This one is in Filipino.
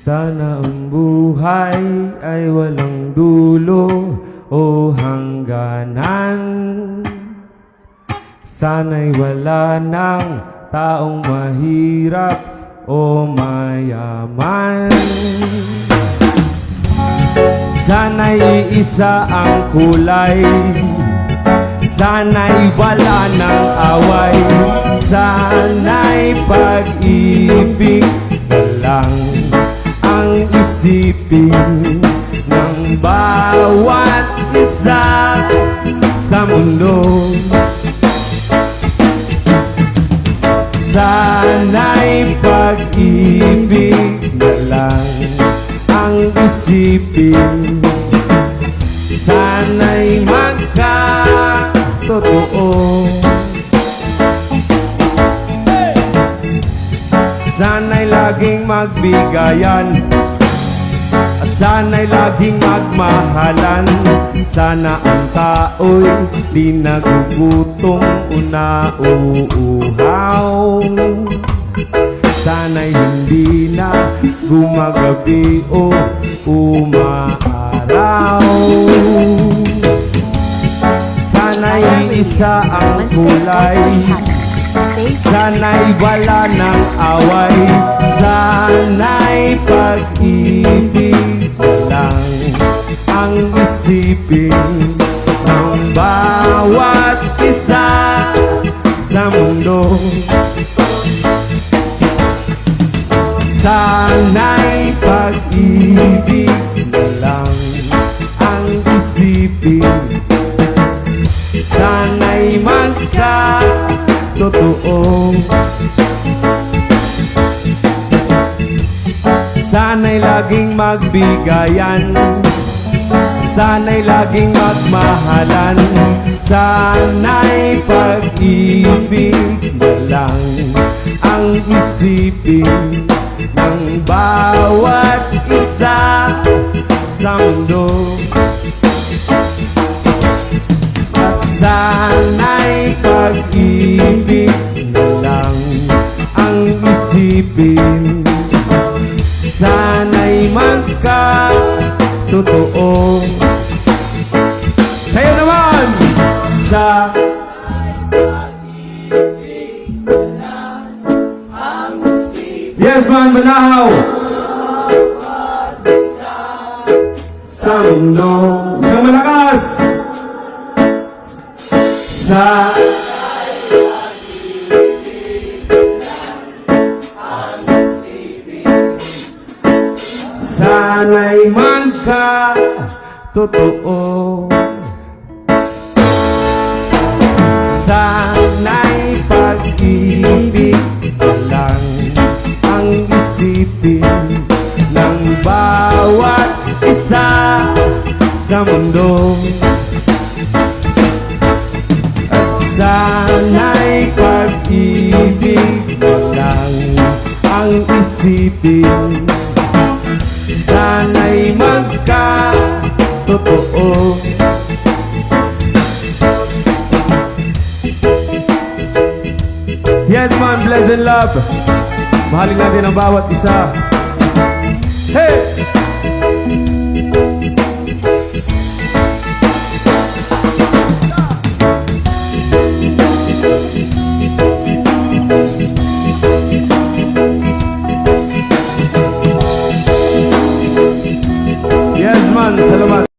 Sana ang buhay ay walang dulo o hangganan. Sana'y wala ng taong mahirap o mayaman. Sana'y isa ang kulay, sana'y wala ng away, sana'y pag-ibig na lang ang isipin ng bawat isa sa mundo. Sana'y pag-ibig na lang ang isipin, sana'y magkatotoo. Sana'y laging magbigayan at sana'y laging magmahalan. Sana ang tao'y di nagugutom o nauuhaw. Sana'y hindi na gumagabi o umaaraw. Sana'y isa ang kulay, sana'y wala ng away, sana'y pag-ibig lang ang isipin ng bawat isa sa mundo. Sana'y pag-ibig na lang ang isipin, sana'y magkatotoo. Sana'y laging magbigayan, sana'y laging magmahalan, sana'y pag-ibig na lang ang isipin ng bawat isa sa mundo. At sana'y pag-ibig na lang ang isipin, sana'y magkatotoo. Kayo naman! Sa yes man, Banahaw! Sa mundo, isang malakas! Sa sana'y magkatotoo. Sana'y pag-ibig lang ang isipin ng bawat isa sa mundo. At sana'y pag-ibig lang ang isipin, sana'y magkatotoo. Yes man, bless and love. Mahalin natin ang bawat isa. Hey! Yes man, salamat.